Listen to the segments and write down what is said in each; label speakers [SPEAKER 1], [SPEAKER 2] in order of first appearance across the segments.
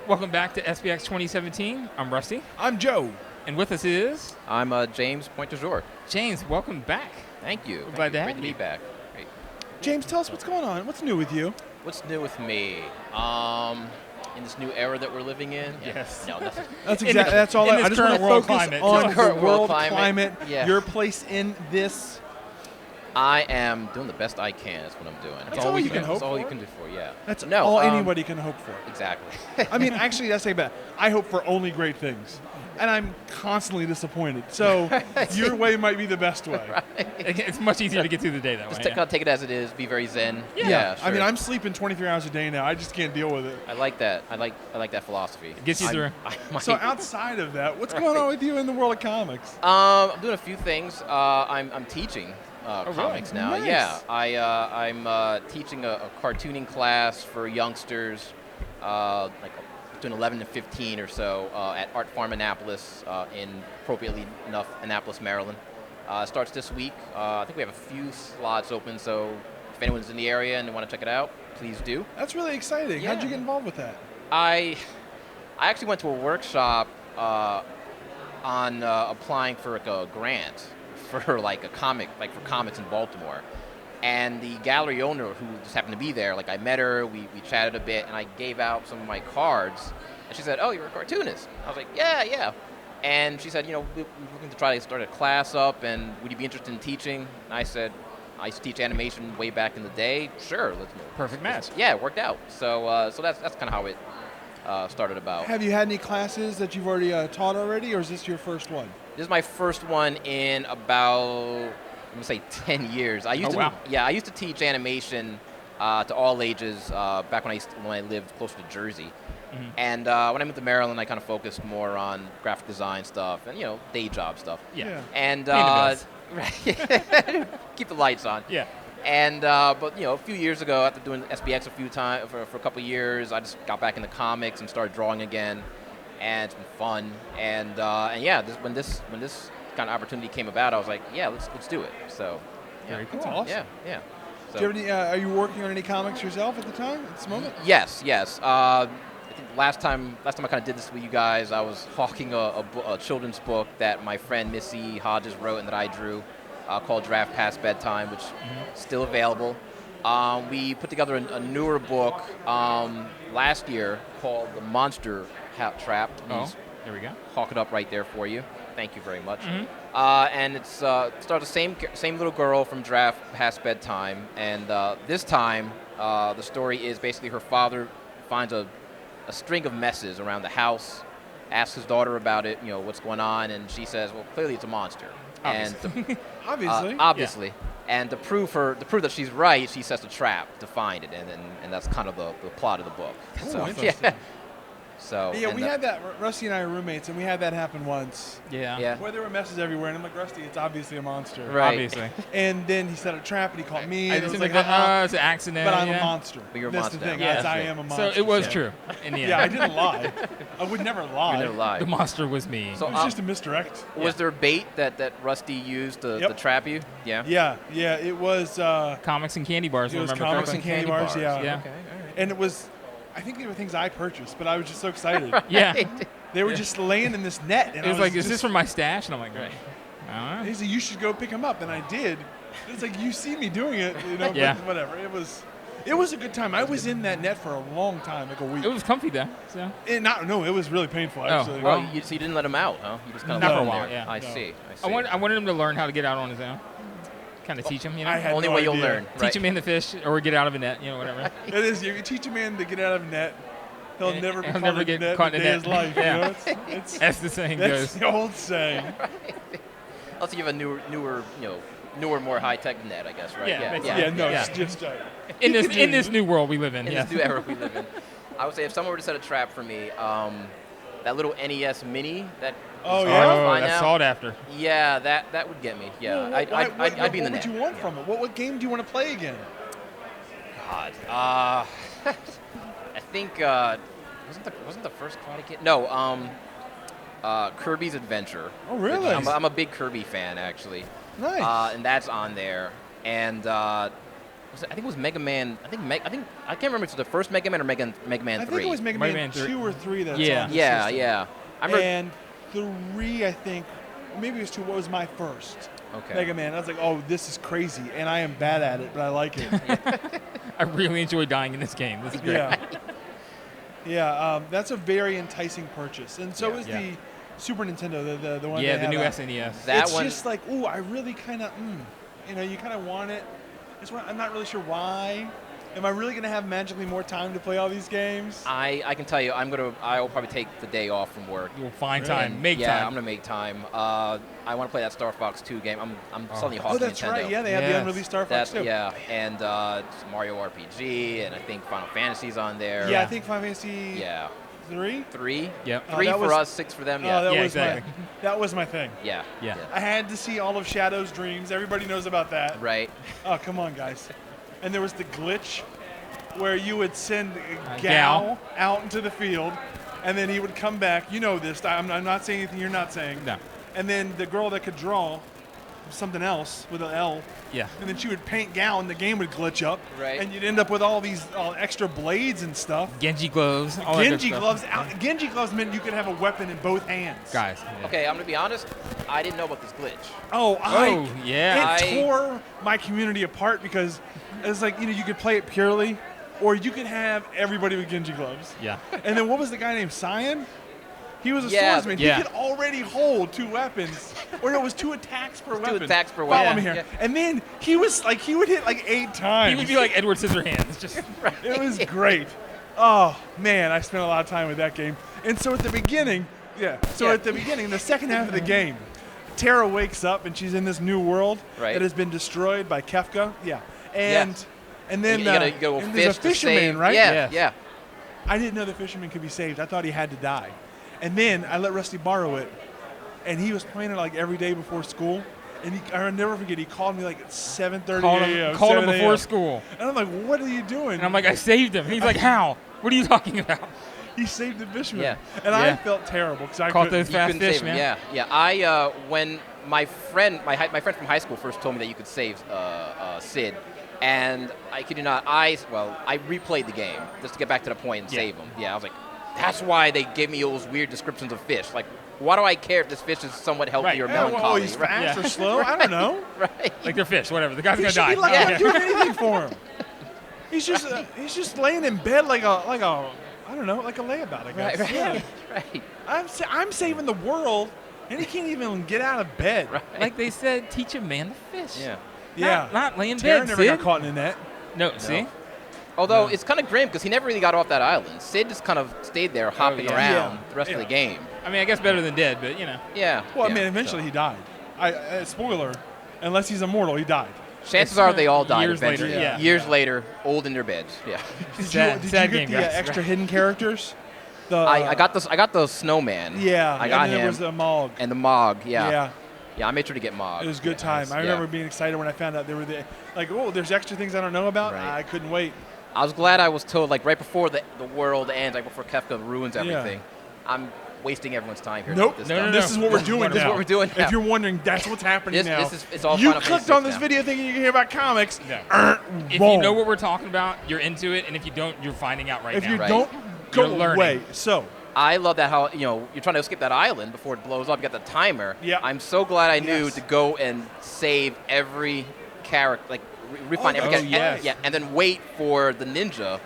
[SPEAKER 1] Welcome back to SPX 2017. I'm Rusty.
[SPEAKER 2] I'm Joe.
[SPEAKER 1] And with us is...
[SPEAKER 3] I'm James Point Du Jour.
[SPEAKER 1] James, welcome back.
[SPEAKER 3] Thank you.
[SPEAKER 1] Glad to have
[SPEAKER 3] Great to
[SPEAKER 1] you.
[SPEAKER 3] be back. Great.
[SPEAKER 2] James, tell us what's going on. What's new with you?
[SPEAKER 3] What's new with me? In this new era that we're living in?
[SPEAKER 1] Yes.
[SPEAKER 3] No, nothing.
[SPEAKER 2] That's exactly. That's all.
[SPEAKER 1] in
[SPEAKER 2] I
[SPEAKER 1] this
[SPEAKER 2] just want to
[SPEAKER 1] current world
[SPEAKER 2] focus
[SPEAKER 1] climate.
[SPEAKER 2] on
[SPEAKER 3] This
[SPEAKER 2] the
[SPEAKER 3] current
[SPEAKER 2] world
[SPEAKER 3] world
[SPEAKER 2] climate.
[SPEAKER 3] yeah.
[SPEAKER 2] Your place in this.
[SPEAKER 3] I am doing the best I can. That's what I'm doing.
[SPEAKER 2] That's all you can hope
[SPEAKER 3] That's all
[SPEAKER 2] for.
[SPEAKER 3] you can do for, yeah.
[SPEAKER 2] That's
[SPEAKER 3] no,
[SPEAKER 2] all anybody can hope for.
[SPEAKER 3] Exactly.
[SPEAKER 2] I mean, actually, that's about. I hope for only great things, and I'm constantly disappointed. So your way might be the best way.
[SPEAKER 3] Right.
[SPEAKER 1] It's much easier to get through the day that way.
[SPEAKER 3] Just kind of take it as it is. Be very zen.
[SPEAKER 2] Yeah.
[SPEAKER 3] Sure.
[SPEAKER 2] I mean, I'm sleeping 23 hours a day now. I just can't deal with it.
[SPEAKER 3] I like that. I like that philosophy.
[SPEAKER 1] It gets you through.
[SPEAKER 2] So outside of that, what's going on with you in the world of comics?
[SPEAKER 3] I'm doing a few things. I'm teaching comics
[SPEAKER 2] really?
[SPEAKER 3] now.
[SPEAKER 2] Nice.
[SPEAKER 3] Yeah, I'm teaching a cartooning class for youngsters, like between 11 and 15 or so, at Art Farm Annapolis, in appropriately enough Annapolis, Maryland. Starts this week. I think we have a few slots open, so if anyone's in the area and they want to check it out, please do.
[SPEAKER 2] That's really exciting.
[SPEAKER 3] Yeah.
[SPEAKER 2] How'd you get involved with that?
[SPEAKER 3] I actually went to a workshop on applying for like a grant for like a comic, like for comics in Baltimore. And the gallery owner, who just happened to be there, like I met her, we chatted a bit, and I gave out some of my cards. And she said, "Oh, you're a cartoonist." I was like, yeah. And she said, we're looking to try to start a class up, and would you be interested in teaching? And I said, I used to teach animation way back in the day. Sure, let's.
[SPEAKER 1] Perfect match.
[SPEAKER 3] Yeah, it worked out. So that's kind of how it started about.
[SPEAKER 2] Have you had any classes that you've already taught already, or is this your first one?
[SPEAKER 3] This is my first one in about, I'm gonna say 10 years. I used I used to teach animation to all ages back when I lived closer to Jersey.
[SPEAKER 1] Mm-hmm.
[SPEAKER 3] And when I moved to Maryland, I kind of focused more on graphic design stuff and day job stuff.
[SPEAKER 1] Yeah.
[SPEAKER 3] And
[SPEAKER 1] Right.
[SPEAKER 3] keep the lights on.
[SPEAKER 1] Yeah.
[SPEAKER 3] And but a few years ago, after doing SPX a few times for a couple of years, I just got back into comics and started drawing again, and it's been fun. And yeah, when this kind of opportunity came about, I was like, yeah, let's do it. So yeah.
[SPEAKER 1] Very cool.
[SPEAKER 2] That's awesome.
[SPEAKER 3] Yeah. So,
[SPEAKER 2] Do you have any, are you working on any comics yourself at the time, at this moment?
[SPEAKER 3] Yes. I think last time I kind of did this with you guys, I was hawking a children's book that my friend Missy Hodges wrote and that I drew, called Draft Past Bedtime, which is still available. We put together a newer book last year called The Monster Trap.
[SPEAKER 1] Oh, there we go.
[SPEAKER 3] Hawk it up right there for you. Thank you very much. And it's starts the same little girl from Draft Past Bedtime, and this time the story is basically her father finds a string of messes around the house, asks his daughter about it, what's going on, and she says, well, clearly it's a monster.
[SPEAKER 1] Obviously.
[SPEAKER 2] Obviously.
[SPEAKER 3] Obviously. And to prove that she's right, she sets a trap to find it, and that's kind of the plot of the book.
[SPEAKER 2] Ooh,
[SPEAKER 3] So
[SPEAKER 2] interesting.
[SPEAKER 3] yeah. So
[SPEAKER 2] Yeah,
[SPEAKER 3] and
[SPEAKER 2] we had that. Rusty and I are roommates, and we had that happen once.
[SPEAKER 1] Yeah.
[SPEAKER 3] Yeah.
[SPEAKER 2] Where there were messes everywhere, and I'm like, Rusty, it's obviously a monster.
[SPEAKER 3] Right.
[SPEAKER 1] Obviously.
[SPEAKER 2] And then he set a trap, and he caught me,
[SPEAKER 1] I
[SPEAKER 2] and it
[SPEAKER 1] just
[SPEAKER 2] was
[SPEAKER 1] think
[SPEAKER 2] like,
[SPEAKER 1] it's an accident.
[SPEAKER 2] but I'm
[SPEAKER 1] yeah.
[SPEAKER 2] a monster.
[SPEAKER 3] But you're a
[SPEAKER 2] That's
[SPEAKER 3] monster
[SPEAKER 2] the thing.
[SPEAKER 3] now.
[SPEAKER 2] Yes,
[SPEAKER 3] Yeah.
[SPEAKER 2] I am a monster.
[SPEAKER 1] So it was true in the end.
[SPEAKER 2] Yeah, I didn't lie. I would never lie.
[SPEAKER 3] You never lie.
[SPEAKER 1] The monster was me.
[SPEAKER 3] So
[SPEAKER 2] It was just a misdirect.
[SPEAKER 3] was there bait that Rusty used to
[SPEAKER 2] Yep.
[SPEAKER 3] trap you? Yeah.
[SPEAKER 2] Yeah, it was.
[SPEAKER 1] Comics and candy bars.
[SPEAKER 2] It was
[SPEAKER 1] remember
[SPEAKER 2] comics
[SPEAKER 1] correctly?
[SPEAKER 2] and candy bars, yeah.
[SPEAKER 1] Yeah.
[SPEAKER 3] Okay. All right.
[SPEAKER 2] And it was, I think they were things I purchased, but I was just so excited.
[SPEAKER 1] Yeah.
[SPEAKER 2] They were just laying in this net, and
[SPEAKER 1] It was
[SPEAKER 2] I
[SPEAKER 1] like,
[SPEAKER 2] was
[SPEAKER 1] is this from my stash? And I'm like,
[SPEAKER 3] Right.
[SPEAKER 1] I don't
[SPEAKER 2] He
[SPEAKER 1] know.
[SPEAKER 2] said, you should go pick them up, and I did. It's like, you see me doing it,
[SPEAKER 1] Yeah.
[SPEAKER 2] but whatever. It was a good time. I was in that net for a long time, like a week.
[SPEAKER 1] It was comfy though. So.
[SPEAKER 2] No, it was really painful, actually.
[SPEAKER 3] Well,
[SPEAKER 1] Well,
[SPEAKER 3] so you didn't let him out, huh? You just kind of
[SPEAKER 1] Not
[SPEAKER 3] left
[SPEAKER 1] for a
[SPEAKER 3] him
[SPEAKER 1] while,
[SPEAKER 3] there.
[SPEAKER 1] yeah.
[SPEAKER 3] I
[SPEAKER 2] No.
[SPEAKER 3] see.
[SPEAKER 1] I wanted him to learn how to get out on his own. Kind of teach him,
[SPEAKER 2] I had
[SPEAKER 3] Only
[SPEAKER 2] no
[SPEAKER 3] way you'll
[SPEAKER 2] idea.
[SPEAKER 3] learn.
[SPEAKER 1] Teach
[SPEAKER 3] Right.
[SPEAKER 1] him in the fish or get out of a net, whatever.
[SPEAKER 2] It is. You teach a man to get out of a net, he'll
[SPEAKER 1] And-
[SPEAKER 2] never be
[SPEAKER 1] he'll
[SPEAKER 2] caught
[SPEAKER 1] never
[SPEAKER 2] in a
[SPEAKER 1] get
[SPEAKER 2] net
[SPEAKER 1] caught
[SPEAKER 2] in
[SPEAKER 1] in
[SPEAKER 2] a
[SPEAKER 1] a
[SPEAKER 2] day of his
[SPEAKER 1] net.
[SPEAKER 2] life.
[SPEAKER 1] Yeah.
[SPEAKER 2] It's
[SPEAKER 1] As the saying
[SPEAKER 2] that's
[SPEAKER 1] goes.
[SPEAKER 2] the old saying.
[SPEAKER 3] Also, you have a newer, more high-tech net, I guess, right?
[SPEAKER 1] Yeah, basically.
[SPEAKER 2] It's just
[SPEAKER 1] In this new world we live in.
[SPEAKER 3] In
[SPEAKER 1] Yeah.
[SPEAKER 3] this new era we live in. I would say if someone were to set a trap for me, that little NES Mini that
[SPEAKER 2] Oh,
[SPEAKER 3] is
[SPEAKER 2] yeah?
[SPEAKER 3] hard to
[SPEAKER 1] Oh,
[SPEAKER 3] find
[SPEAKER 1] that's
[SPEAKER 3] now,
[SPEAKER 1] sought after.
[SPEAKER 3] yeah, that would get me. Yeah, I'd be in the net.
[SPEAKER 2] What would you want
[SPEAKER 3] Yeah.
[SPEAKER 2] from it? What game do you want to play again?
[SPEAKER 3] God. I think wasn't the first Karate Kid? No, Kirby's Adventure.
[SPEAKER 2] Oh, really?
[SPEAKER 3] I'm a big Kirby fan, actually.
[SPEAKER 2] Nice.
[SPEAKER 3] And that's on there. And I think it was Mega Man. I can't remember if it was the first Mega Man or Mega Man 3.
[SPEAKER 2] I think it was Mega Man 2 or 3 that's
[SPEAKER 1] Yeah.
[SPEAKER 2] on the
[SPEAKER 3] Yeah,
[SPEAKER 2] system.
[SPEAKER 3] yeah. I remember.
[SPEAKER 2] And 3, I think, or maybe it was 2. What was my first?
[SPEAKER 3] Okay.
[SPEAKER 2] Mega Man. I was like, oh, this is crazy, and I am bad at it, but I like it.
[SPEAKER 1] I really enjoy dying in this game. This is great.
[SPEAKER 2] Yeah. Yeah, that's a very enticing purchase, and so
[SPEAKER 3] Yeah.
[SPEAKER 2] is
[SPEAKER 1] Yeah.
[SPEAKER 2] the Super Nintendo, the one.
[SPEAKER 1] Yeah,
[SPEAKER 2] they
[SPEAKER 1] the
[SPEAKER 2] have
[SPEAKER 1] new
[SPEAKER 2] out.
[SPEAKER 1] SNES.
[SPEAKER 3] That
[SPEAKER 2] It's
[SPEAKER 3] one.
[SPEAKER 2] just like, ooh, I really kind of, you kind of want it. I'm not really sure why. Am I really gonna have magically more time to play all these games?
[SPEAKER 3] I can tell you, I will probably take the day off from work.
[SPEAKER 1] You'll find
[SPEAKER 2] Really?
[SPEAKER 1] time. Make
[SPEAKER 3] Yeah, I'm
[SPEAKER 1] time.
[SPEAKER 3] gonna make time. I want to play that Star Fox 2 game. I'm suddenly
[SPEAKER 2] Oh,
[SPEAKER 3] hawking
[SPEAKER 2] that's
[SPEAKER 3] Nintendo.
[SPEAKER 2] right. Yeah, they have the
[SPEAKER 1] Yes.
[SPEAKER 2] unreleased Star Fox too.
[SPEAKER 3] Yeah, and Mario RPG, and I think Final Fantasy's on there.
[SPEAKER 2] Yeah, I think Final Fantasy
[SPEAKER 3] Yeah.
[SPEAKER 2] 3.
[SPEAKER 3] 3.
[SPEAKER 1] Yep.
[SPEAKER 3] 3
[SPEAKER 2] that
[SPEAKER 3] for
[SPEAKER 2] was-
[SPEAKER 3] us, 6 for them.
[SPEAKER 2] Oh,
[SPEAKER 3] Yeah.
[SPEAKER 2] that
[SPEAKER 1] Yeah,
[SPEAKER 2] was
[SPEAKER 1] exactly.
[SPEAKER 2] that was my thing.
[SPEAKER 3] Yeah.
[SPEAKER 1] Yeah.
[SPEAKER 2] I had to see all of Shadow's dreams. Everybody knows about that.
[SPEAKER 3] Right.
[SPEAKER 2] Oh, come on, guys. And there was the glitch where you would send Gal
[SPEAKER 1] Gal.
[SPEAKER 2] out into the field, and then he would come back. You know this. I'm not saying anything you're not saying.
[SPEAKER 1] No.
[SPEAKER 2] And then the girl that could draw something else with an L,
[SPEAKER 1] Yeah.
[SPEAKER 2] and then she would paint Gal, and the game would glitch up.
[SPEAKER 3] Right.
[SPEAKER 2] And you'd end up with all these extra blades and stuff.
[SPEAKER 1] Genji gloves. All that good
[SPEAKER 2] Genji
[SPEAKER 1] stuff.
[SPEAKER 2] gloves. Genji gloves meant you could have a weapon in both hands.
[SPEAKER 1] Guys. Yeah.
[SPEAKER 3] Okay, I'm gonna be honest. I didn't know about this glitch.
[SPEAKER 2] Oh,
[SPEAKER 1] yeah.
[SPEAKER 2] It tore my community apart because it's like, you could play it purely, or you could have everybody with Genji gloves.
[SPEAKER 1] Yeah.
[SPEAKER 2] And then what was the guy named Cyan? He was a
[SPEAKER 3] Yeah,
[SPEAKER 2] swordsman.
[SPEAKER 1] yeah.
[SPEAKER 2] He could already hold 2 weapons. Or no, it was 2 attacks per weapon.
[SPEAKER 3] 2 attacks per
[SPEAKER 2] Follow
[SPEAKER 3] weapon.
[SPEAKER 2] me here.
[SPEAKER 3] Yeah.
[SPEAKER 2] And then he would hit like 8 times.
[SPEAKER 1] He would be like Edward Scissorhands. Just
[SPEAKER 2] It was great. Oh, man, I spent a lot of time with that game. And so at the beginning, the second half of the game, Tara wakes up and she's in this new world
[SPEAKER 3] Right.
[SPEAKER 2] that has been destroyed by Kefka. Yeah. And then
[SPEAKER 3] you gotta go
[SPEAKER 2] and
[SPEAKER 3] fish
[SPEAKER 2] there's a
[SPEAKER 3] to
[SPEAKER 2] fisherman,
[SPEAKER 3] save.
[SPEAKER 2] right?
[SPEAKER 3] Yeah.
[SPEAKER 1] Yes.
[SPEAKER 3] Yeah.
[SPEAKER 2] I didn't know the fisherman could be saved. I thought he had to die. And then I let Rusty borrow it, and he was playing it like every day before school. And I'll never forget, he called me like at 7:30 a.m.
[SPEAKER 1] called him
[SPEAKER 2] 7
[SPEAKER 1] before
[SPEAKER 2] a.m.
[SPEAKER 1] school.
[SPEAKER 2] And I'm like, what are you doing?
[SPEAKER 1] And I'm like, I saved him. And he's like, how? What are you talking about?
[SPEAKER 2] He saved the fisherman.
[SPEAKER 3] Yeah.
[SPEAKER 2] And I
[SPEAKER 1] Yeah.
[SPEAKER 2] felt terrible because I
[SPEAKER 1] Caught
[SPEAKER 2] couldn't.
[SPEAKER 1] those fast
[SPEAKER 3] couldn't
[SPEAKER 1] fish,
[SPEAKER 3] save him.
[SPEAKER 1] man.
[SPEAKER 3] Yeah. When my friend from high school first told me that you could save Sid, and I kid you not, I replayed the game just to get back to the point and
[SPEAKER 1] Yeah.
[SPEAKER 3] save him. Yeah, I was like, that's why they gave me those weird descriptions of fish. Like, why do I care if this fish is somewhat healthy or
[SPEAKER 2] Yeah, well,
[SPEAKER 3] melancholy?
[SPEAKER 2] he's
[SPEAKER 3] right?
[SPEAKER 2] fast
[SPEAKER 1] Yeah.
[SPEAKER 2] or slow. I don't know.
[SPEAKER 3] Right.
[SPEAKER 1] Like they're fish, whatever. The guy's
[SPEAKER 2] He
[SPEAKER 1] gonna
[SPEAKER 2] should
[SPEAKER 1] die.
[SPEAKER 2] be like,
[SPEAKER 1] Yeah.
[SPEAKER 2] I'm not doing anything for him. He's just laying in bed like a I don't know, like a layabout, I guess.
[SPEAKER 3] Right.
[SPEAKER 2] Yeah.
[SPEAKER 3] Right.
[SPEAKER 2] I'm saving the world, and he can't even get out of bed.
[SPEAKER 3] Right.
[SPEAKER 1] Like they said, teach a man to fish.
[SPEAKER 3] Yeah.
[SPEAKER 2] Yeah.
[SPEAKER 1] Not laying
[SPEAKER 2] Tara
[SPEAKER 1] bed,
[SPEAKER 2] never
[SPEAKER 1] Sid.
[SPEAKER 2] got caught in a net.
[SPEAKER 1] No, see?
[SPEAKER 3] Although it's kind of grim because he never really got off that island. Sid just kind of stayed there hopping
[SPEAKER 1] yeah.
[SPEAKER 3] around
[SPEAKER 2] Yeah.
[SPEAKER 3] the rest of the game.
[SPEAKER 1] I mean, I guess better than dead, but you know.
[SPEAKER 3] Yeah.
[SPEAKER 2] Well,
[SPEAKER 3] yeah.
[SPEAKER 2] I mean, eventually he died. Spoiler, unless he's immortal, he died.
[SPEAKER 3] Chances are they all died
[SPEAKER 1] Years later,
[SPEAKER 3] eventually.
[SPEAKER 1] yeah.
[SPEAKER 3] Years later, old in their beds. Yeah.
[SPEAKER 1] Sad
[SPEAKER 2] Did
[SPEAKER 1] game,
[SPEAKER 2] you get the
[SPEAKER 1] guys.
[SPEAKER 2] extra hidden characters? The
[SPEAKER 3] I got the snowman.
[SPEAKER 2] Yeah,
[SPEAKER 3] I got
[SPEAKER 2] and then
[SPEAKER 3] him.
[SPEAKER 2] there was the Mog.
[SPEAKER 3] And the Mog. Yeah.
[SPEAKER 2] Yeah,
[SPEAKER 3] Yeah, I made sure to get Mog.
[SPEAKER 2] it was a good time. I
[SPEAKER 3] Yeah.
[SPEAKER 2] remember being excited when I found out there were there's extra things I don't know about.
[SPEAKER 3] Right.
[SPEAKER 2] I couldn't wait.
[SPEAKER 3] I was glad I was told, like, right before the world ends, like before Kefka ruins everything. I'm wasting everyone's time here.
[SPEAKER 2] Nope.
[SPEAKER 3] This
[SPEAKER 1] No,
[SPEAKER 3] stuff.
[SPEAKER 1] no,
[SPEAKER 2] This is what we're doing
[SPEAKER 3] This is
[SPEAKER 2] now.
[SPEAKER 3] what we're doing now.
[SPEAKER 2] If you're wondering, that's what's happening
[SPEAKER 3] This-
[SPEAKER 2] now.
[SPEAKER 3] this is- it's all
[SPEAKER 2] you
[SPEAKER 3] Final
[SPEAKER 2] clicked
[SPEAKER 3] Fantasy
[SPEAKER 2] on this
[SPEAKER 3] now.
[SPEAKER 2] video thinking you can hear about comics.
[SPEAKER 1] No. If
[SPEAKER 2] Wrong.
[SPEAKER 1] you know what we're talking about, you're into it, and if you don't, you're finding out right
[SPEAKER 2] If
[SPEAKER 1] now.
[SPEAKER 2] you
[SPEAKER 3] Right.
[SPEAKER 2] don't, go
[SPEAKER 1] You're learning.
[SPEAKER 2] away. So,
[SPEAKER 3] I love that how you're trying to escape that island before it blows up. You got the timer.
[SPEAKER 2] Yeah.
[SPEAKER 3] I'm so glad I knew
[SPEAKER 2] Yes.
[SPEAKER 3] to go and save every character, like refine every
[SPEAKER 2] Oh,
[SPEAKER 3] character.
[SPEAKER 1] yes.
[SPEAKER 3] Yeah, and then wait for the ninja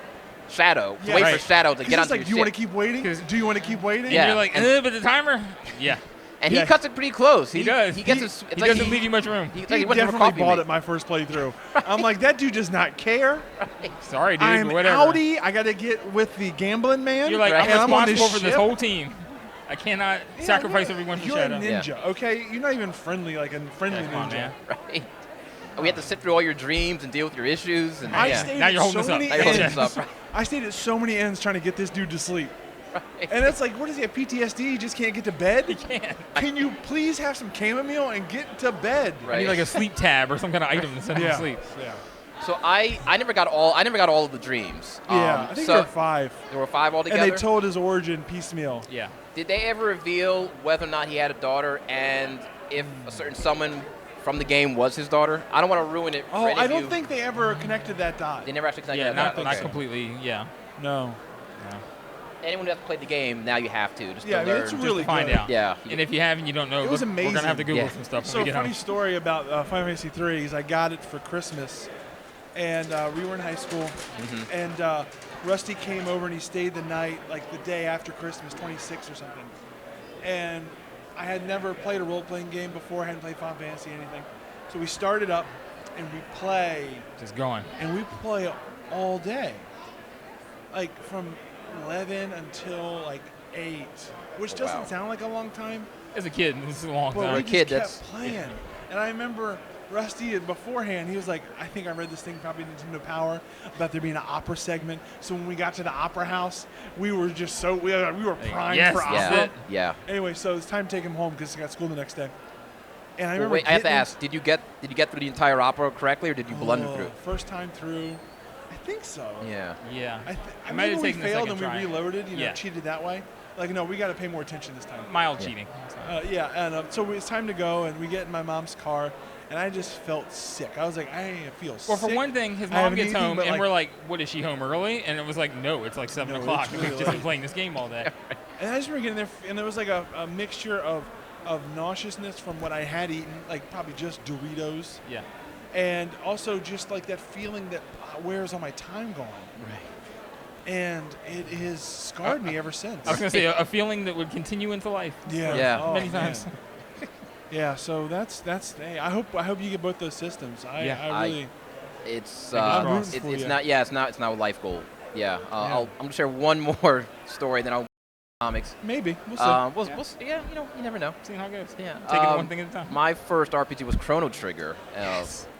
[SPEAKER 3] Shadow.
[SPEAKER 2] Yeah.
[SPEAKER 3] Wait
[SPEAKER 1] Right.
[SPEAKER 3] for Shadow to get
[SPEAKER 2] he's
[SPEAKER 3] onto
[SPEAKER 2] like,
[SPEAKER 3] your
[SPEAKER 2] do you want to
[SPEAKER 3] ship.
[SPEAKER 2] keep waiting?
[SPEAKER 1] 'Cause-
[SPEAKER 2] Do you want to keep waiting?
[SPEAKER 3] Yeah.
[SPEAKER 1] And you're like,
[SPEAKER 3] and-
[SPEAKER 1] but the timer? Yeah.
[SPEAKER 3] And
[SPEAKER 2] Yeah.
[SPEAKER 3] he cuts it pretty close.
[SPEAKER 1] He does.
[SPEAKER 3] He gets
[SPEAKER 1] he,
[SPEAKER 3] his.
[SPEAKER 1] he
[SPEAKER 3] It's like
[SPEAKER 1] doesn't leave you much room.
[SPEAKER 3] He,
[SPEAKER 2] He
[SPEAKER 3] like he went to a
[SPEAKER 2] definitely
[SPEAKER 3] coffee
[SPEAKER 2] bought
[SPEAKER 3] mate.
[SPEAKER 2] it my first playthrough. I'm like, that dude does not care.
[SPEAKER 1] Sorry, dude,
[SPEAKER 2] I'm
[SPEAKER 1] but whatever.
[SPEAKER 2] outie. I got to get with the gambling man.
[SPEAKER 1] You're like,
[SPEAKER 3] Right.
[SPEAKER 2] and
[SPEAKER 1] I'm
[SPEAKER 2] on this
[SPEAKER 1] responsible for this
[SPEAKER 2] ship.
[SPEAKER 1] whole team. I cannot
[SPEAKER 2] Yeah,
[SPEAKER 1] sacrifice
[SPEAKER 2] you're-
[SPEAKER 1] everyone for
[SPEAKER 2] You're
[SPEAKER 1] Shadow.
[SPEAKER 2] a ninja, okay? You're not even friendly like a friendly
[SPEAKER 1] Yeah, come on,
[SPEAKER 2] ninja.
[SPEAKER 1] man.
[SPEAKER 3] Right. And we have to sit through all your dreams and deal with your issues. And
[SPEAKER 2] I
[SPEAKER 3] yeah.
[SPEAKER 2] stayed
[SPEAKER 1] Now
[SPEAKER 2] at
[SPEAKER 1] you're holding
[SPEAKER 2] so
[SPEAKER 1] us up.
[SPEAKER 2] many
[SPEAKER 3] Now you're holding
[SPEAKER 2] ends.
[SPEAKER 3] us up, right.
[SPEAKER 2] I stayed at so many ends trying to get this dude to sleep. And it's like, what is he, have PTSD? He just can't get to bed?
[SPEAKER 1] You can't.
[SPEAKER 2] Can you please have some chamomile and get to bed?
[SPEAKER 1] I need like a sleep tab or some kind of item to send him
[SPEAKER 2] Yeah.
[SPEAKER 1] to sleep.
[SPEAKER 2] Yeah.
[SPEAKER 3] So I never got all of the dreams.
[SPEAKER 2] Yeah, I think
[SPEAKER 3] so
[SPEAKER 2] there were 5.
[SPEAKER 3] there were 5 altogether.
[SPEAKER 2] And they told his origin piecemeal.
[SPEAKER 1] Yeah.
[SPEAKER 3] Did they ever reveal whether or not he had a daughter and if a certain summon from the game was his daughter. I don't want to ruin it.
[SPEAKER 2] Oh,
[SPEAKER 3] for any
[SPEAKER 2] I
[SPEAKER 3] of
[SPEAKER 2] don't
[SPEAKER 3] you.
[SPEAKER 2] think they ever connected that dot.
[SPEAKER 3] They never actually connected
[SPEAKER 1] Yeah,
[SPEAKER 3] that.
[SPEAKER 1] not
[SPEAKER 3] Okay.
[SPEAKER 1] completely. Yeah.
[SPEAKER 2] No.
[SPEAKER 3] Anyone who hasn't played the game, now you have to. Just
[SPEAKER 2] Yeah,
[SPEAKER 3] to
[SPEAKER 2] I mean,
[SPEAKER 3] learn.
[SPEAKER 2] it's
[SPEAKER 1] Just
[SPEAKER 2] really
[SPEAKER 1] to find
[SPEAKER 2] good.
[SPEAKER 1] out.
[SPEAKER 3] Yeah.
[SPEAKER 1] And if you haven't, you don't know.
[SPEAKER 2] It was
[SPEAKER 1] We're
[SPEAKER 2] amazing.
[SPEAKER 1] gonna have to Google
[SPEAKER 3] Yeah.
[SPEAKER 1] some stuff. when
[SPEAKER 2] So
[SPEAKER 1] we get
[SPEAKER 2] funny
[SPEAKER 1] home.
[SPEAKER 2] story about Final Fantasy 3 is I got it for Christmas, and we were in high school, and Rusty came over and he stayed the night, like the day after Christmas, 26 or something. And I had never played a role-playing game before. I hadn't played Final Fantasy or anything. So we started up, and we play,
[SPEAKER 1] Just going.
[SPEAKER 2] and we play all day, like from 11 until like 8, which
[SPEAKER 3] Oh,
[SPEAKER 2] doesn't
[SPEAKER 3] wow.
[SPEAKER 2] sound like a long time.
[SPEAKER 1] As a kid, this is a long
[SPEAKER 2] But
[SPEAKER 1] time.
[SPEAKER 2] we
[SPEAKER 3] a
[SPEAKER 2] just
[SPEAKER 3] kid,
[SPEAKER 2] kept
[SPEAKER 3] that's-
[SPEAKER 2] playing. And I remember Rusty beforehand, he was like, I think I read this thing, probably Nintendo Power, about there being an opera segment. So when we got to the opera house, we were just so, we were primed
[SPEAKER 1] yes,
[SPEAKER 2] for
[SPEAKER 1] that's
[SPEAKER 2] opera.
[SPEAKER 3] Yeah.
[SPEAKER 1] it.
[SPEAKER 3] Yeah.
[SPEAKER 2] Anyway, so it's time to take him home because I got school the next day. And I
[SPEAKER 3] Well,
[SPEAKER 2] remember
[SPEAKER 3] wait, I have to
[SPEAKER 2] getting-
[SPEAKER 3] ask. Did you get through the entire opera correctly, or did you blunder through?
[SPEAKER 2] First time through, I think so.
[SPEAKER 3] Yeah.
[SPEAKER 1] Yeah.
[SPEAKER 2] I
[SPEAKER 1] might have
[SPEAKER 2] maybe we
[SPEAKER 1] taken a
[SPEAKER 2] failed
[SPEAKER 1] second
[SPEAKER 2] and we
[SPEAKER 1] try.
[SPEAKER 2] reloaded,
[SPEAKER 1] Yeah.
[SPEAKER 2] cheated that way. Like, no, we got to pay more attention this time.
[SPEAKER 1] Mild
[SPEAKER 3] Yeah.
[SPEAKER 1] cheating.
[SPEAKER 2] Yeah, and so it's time to go, and we get in my mom's car, and I just felt sick. I was like, I feel sick.
[SPEAKER 1] Well, for one thing, his
[SPEAKER 2] I
[SPEAKER 1] mom
[SPEAKER 2] haven't
[SPEAKER 1] gets
[SPEAKER 2] eaten,
[SPEAKER 1] home,
[SPEAKER 2] but,
[SPEAKER 1] and
[SPEAKER 2] like-
[SPEAKER 1] we're like, "What, is she home early?" And it was like, "No, it's like 7
[SPEAKER 2] No,
[SPEAKER 1] o'clock.
[SPEAKER 2] it's
[SPEAKER 1] We've
[SPEAKER 2] really
[SPEAKER 1] just been
[SPEAKER 2] late.
[SPEAKER 1] playing this game all day."
[SPEAKER 2] And I just remember getting there, and there was like a mixture of nauseousness from what I had eaten, like probably just Doritos,
[SPEAKER 1] Yeah.
[SPEAKER 2] and also just like that feeling that where's all my time gone?
[SPEAKER 3] Right.
[SPEAKER 2] And it has scarred me ever since.
[SPEAKER 1] I was gonna say a feeling that would continue into life.
[SPEAKER 2] Yeah.
[SPEAKER 3] Yeah.
[SPEAKER 2] Oh,
[SPEAKER 1] Many
[SPEAKER 2] man.
[SPEAKER 1] times.
[SPEAKER 2] Yeah. So that's. Hey, I hope you get both those systems. I really.
[SPEAKER 3] It's
[SPEAKER 2] I'm rooting
[SPEAKER 3] it's,
[SPEAKER 2] for
[SPEAKER 3] it's
[SPEAKER 2] you.
[SPEAKER 3] not it's not a life goal. Yeah.
[SPEAKER 2] Yeah.
[SPEAKER 3] I'm gonna share one more story, then I'll comics.
[SPEAKER 2] Maybe we'll see.
[SPEAKER 3] We'll see. Yeah, you never know.
[SPEAKER 1] Seeing how it goes.
[SPEAKER 3] Yeah.
[SPEAKER 1] Taking it one thing at a time.
[SPEAKER 3] My first RPG was Chrono Trigger,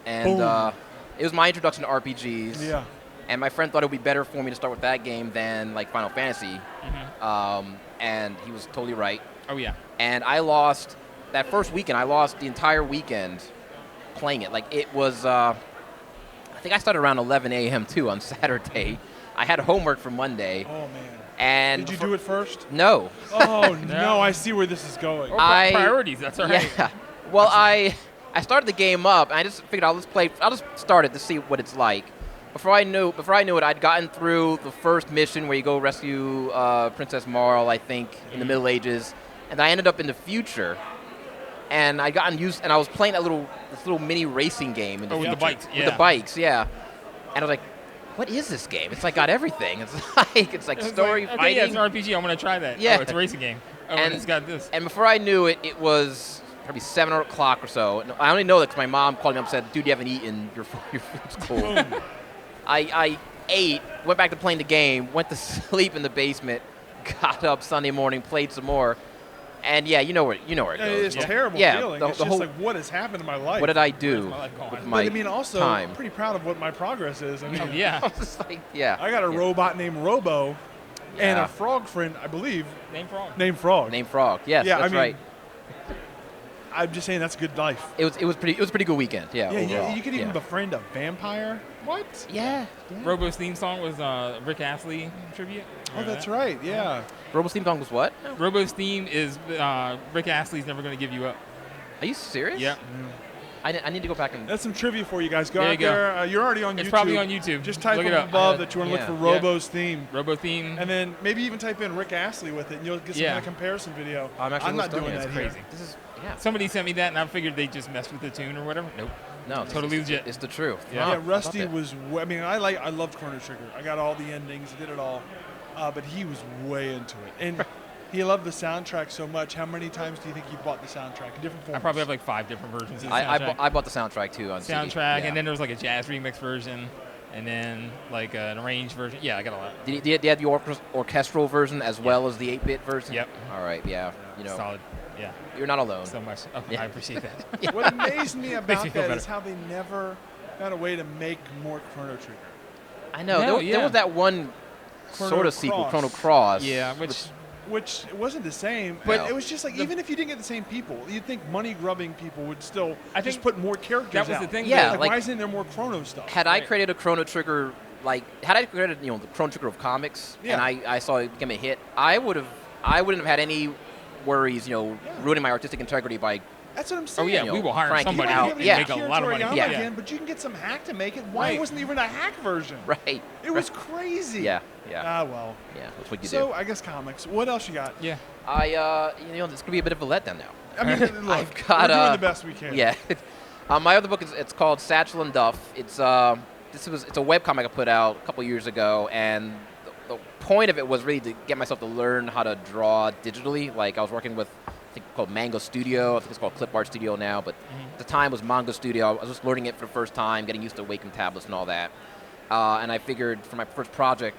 [SPEAKER 3] and
[SPEAKER 2] Boom.
[SPEAKER 3] it was my introduction to RPGs.
[SPEAKER 2] Yeah.
[SPEAKER 3] And my friend thought it would be better for me to start with that game than like Final Fantasy, and he was totally right.
[SPEAKER 1] Oh yeah.
[SPEAKER 3] And I lost that first weekend. I lost the entire weekend playing it. Like it was, I think I started around 11 a.m. too on Saturday. I had homework for Monday.
[SPEAKER 2] Oh man.
[SPEAKER 3] And
[SPEAKER 2] Did you do it first?
[SPEAKER 3] No.
[SPEAKER 2] Oh no! I see where this is going.
[SPEAKER 1] Or
[SPEAKER 3] I-
[SPEAKER 1] priorities. That's all right.
[SPEAKER 3] Yeah. Well, I started the game up, and I just figured I'll just start it to see what it's like. Before I knew it, I'd gotten through the first mission where you go rescue Princess Marl, I think, in the Middle Ages, and I ended up in the future. And I gotten used, and I was playing this little mini racing game in the
[SPEAKER 1] Oh, with
[SPEAKER 3] future.
[SPEAKER 1] the bikes,
[SPEAKER 3] With
[SPEAKER 1] yeah.
[SPEAKER 3] the bikes, yeah. And I was like, what is this game? It's like got everything. It's like
[SPEAKER 1] It's
[SPEAKER 3] story,
[SPEAKER 1] like, okay,
[SPEAKER 3] fighting.
[SPEAKER 1] yeah, it's an RPG. I'm gonna try that.
[SPEAKER 3] Yeah.
[SPEAKER 1] Oh, it's a racing game. Oh, and it's got this.
[SPEAKER 3] And before I knew it, it was probably 7 o'clock or so. And I only know that because my mom called me up and said, dude, you haven't eaten. Your food's cold.
[SPEAKER 2] Boom.
[SPEAKER 3] I ate, went back to playing the game, went to sleep in the basement, got up Sunday morning, played some more. And yeah, you know where it goes.
[SPEAKER 2] It's
[SPEAKER 1] Yeah.
[SPEAKER 2] a terrible
[SPEAKER 3] Yeah,
[SPEAKER 2] feeling.
[SPEAKER 3] the
[SPEAKER 2] It's just
[SPEAKER 3] whole-
[SPEAKER 2] like what has happened in my life.
[SPEAKER 3] What did I do
[SPEAKER 1] Where's my life going?
[SPEAKER 3] with
[SPEAKER 1] But
[SPEAKER 3] my
[SPEAKER 2] But I mean, also,
[SPEAKER 3] time?
[SPEAKER 2] I'm pretty proud of what my progress is. I mean,
[SPEAKER 1] Oh, yeah.
[SPEAKER 3] I was just like, yeah.
[SPEAKER 2] I got a
[SPEAKER 3] yeah.
[SPEAKER 2] robot named Robo, and
[SPEAKER 3] Yeah.
[SPEAKER 2] a frog friend, I believe,
[SPEAKER 1] Name frog.
[SPEAKER 2] named Frog.
[SPEAKER 3] Named Frog. Yes,
[SPEAKER 2] Yeah, I
[SPEAKER 3] that's
[SPEAKER 2] mean,
[SPEAKER 3] right.
[SPEAKER 2] I'm just saying that's a good life.
[SPEAKER 3] It was a pretty good weekend. Yeah.
[SPEAKER 2] Yeah,
[SPEAKER 3] overall.
[SPEAKER 2] you could even
[SPEAKER 3] yeah.
[SPEAKER 2] befriend a vampire. What?
[SPEAKER 3] Yeah.
[SPEAKER 1] Robo's theme song was Rick Astley tribute.
[SPEAKER 2] Oh,
[SPEAKER 1] Remember
[SPEAKER 2] that's
[SPEAKER 1] that?
[SPEAKER 2] right. Yeah.
[SPEAKER 3] Robo's theme song was what?
[SPEAKER 1] Robo's theme is Rick Astley's "Never Gonna Give You Up."
[SPEAKER 3] Are you serious?
[SPEAKER 1] Yep.
[SPEAKER 3] I need to go back and.
[SPEAKER 2] That's some trivia for you guys. Go
[SPEAKER 1] There
[SPEAKER 2] out
[SPEAKER 1] you go.
[SPEAKER 2] there. You're already on YouTube.
[SPEAKER 1] It's probably on YouTube.
[SPEAKER 2] Just type
[SPEAKER 1] Look it
[SPEAKER 2] up
[SPEAKER 1] up.
[SPEAKER 2] above that you want to look
[SPEAKER 3] Yeah.
[SPEAKER 2] for
[SPEAKER 1] Yeah.
[SPEAKER 2] Robo's theme.
[SPEAKER 1] Robo theme.
[SPEAKER 2] And then maybe even type in Rick Astley with it, and you'll get some
[SPEAKER 1] Yeah.
[SPEAKER 2] kind of comparison video.
[SPEAKER 3] I'm actually
[SPEAKER 2] not
[SPEAKER 3] studying
[SPEAKER 2] doing
[SPEAKER 3] it.
[SPEAKER 2] that
[SPEAKER 1] It's
[SPEAKER 2] here.
[SPEAKER 1] crazy.
[SPEAKER 3] This is yeah.
[SPEAKER 1] Somebody sent me that, and I figured they just messed with the tune or whatever. Nope.
[SPEAKER 3] No, it's-
[SPEAKER 1] Totally
[SPEAKER 3] it's,
[SPEAKER 1] legit.
[SPEAKER 3] It's the truth.
[SPEAKER 1] Yeah.
[SPEAKER 3] Wow,
[SPEAKER 2] Yeah, Rusty
[SPEAKER 3] I love it.
[SPEAKER 2] was. I mean, I loved Chrono Trigger. I got all the endings, did it all, but he was way into it, and he loved the soundtrack so much. How many times do you think you bought the soundtrack in different forms?
[SPEAKER 1] I probably have like 5 different versions of the
[SPEAKER 3] I
[SPEAKER 1] soundtrack.
[SPEAKER 3] bought the soundtrack too on CD.
[SPEAKER 1] soundtrack,
[SPEAKER 3] Yeah.
[SPEAKER 1] and then there was like a jazz remix version, and then like an arranged version. Yeah, I got a lot.
[SPEAKER 3] Did you have the orchestral version as well as the 8-bit version?
[SPEAKER 1] Yep.
[SPEAKER 3] All right. Yeah. You know,
[SPEAKER 1] Solid. Yeah.
[SPEAKER 3] you're not alone.
[SPEAKER 1] So much. Oh,
[SPEAKER 3] Yeah.
[SPEAKER 1] I appreciate that.
[SPEAKER 2] What amazed me
[SPEAKER 1] Makes
[SPEAKER 2] about
[SPEAKER 1] me feel
[SPEAKER 2] that
[SPEAKER 1] better.
[SPEAKER 2] is how they never found a way to make more Chrono Trigger.
[SPEAKER 3] I know.
[SPEAKER 1] No,
[SPEAKER 3] there
[SPEAKER 1] yeah.
[SPEAKER 3] was that one
[SPEAKER 2] Chrono
[SPEAKER 3] sort of sequel,
[SPEAKER 2] Cross.
[SPEAKER 3] Chrono Cross.
[SPEAKER 1] Yeah, which
[SPEAKER 2] Which wasn't the same,
[SPEAKER 3] No.
[SPEAKER 2] but it was just like even if you didn't get the same people, you'd think money grubbing people would still
[SPEAKER 1] I
[SPEAKER 2] just
[SPEAKER 1] think
[SPEAKER 2] put more characters
[SPEAKER 1] that was
[SPEAKER 2] out.
[SPEAKER 1] the thing.
[SPEAKER 3] Yeah,
[SPEAKER 1] that-
[SPEAKER 2] Like, why
[SPEAKER 3] like-
[SPEAKER 2] isn't there more Chrono stuff?
[SPEAKER 3] Had I
[SPEAKER 1] Right.
[SPEAKER 3] created a Chrono Trigger, had I created the Chrono Trigger of comics,
[SPEAKER 2] Yeah.
[SPEAKER 3] and I saw it become a hit, I wouldn't have had any worries, ruining my artistic integrity by
[SPEAKER 2] That's what I'm
[SPEAKER 1] Oh
[SPEAKER 2] saying.
[SPEAKER 1] yeah,
[SPEAKER 3] You know,
[SPEAKER 1] we will hire
[SPEAKER 3] crank it
[SPEAKER 1] somebody
[SPEAKER 3] out.
[SPEAKER 1] to make
[SPEAKER 3] Yeah.
[SPEAKER 1] a lot of money.
[SPEAKER 2] Toriyama
[SPEAKER 3] Yeah.
[SPEAKER 2] again, but you can get some hack to make it. Why
[SPEAKER 1] Right.
[SPEAKER 2] wasn't even a hack version?
[SPEAKER 3] Right.
[SPEAKER 2] It was crazy.
[SPEAKER 3] Yeah. Yeah.
[SPEAKER 2] Ah, well.
[SPEAKER 3] Yeah. That's what you
[SPEAKER 2] So
[SPEAKER 3] do.
[SPEAKER 2] I guess comics. What else you got?
[SPEAKER 1] Yeah.
[SPEAKER 3] This could be a bit of a letdown now.
[SPEAKER 2] I mean, look,
[SPEAKER 3] I've got,
[SPEAKER 2] we're doing the best we can.
[SPEAKER 3] Yeah. My other book it's called Satchel and Off. It's a webcomic I put out a couple years ago, and the point of it was really to get myself to learn how to draw digitally. Like I was working with, I think called Mango Studio. I think it's called Clip Art Studio now, but at the time it was Mango Studio. I was just learning it for the first time, getting used to Wacom tablets and all that. And I figured for my first project,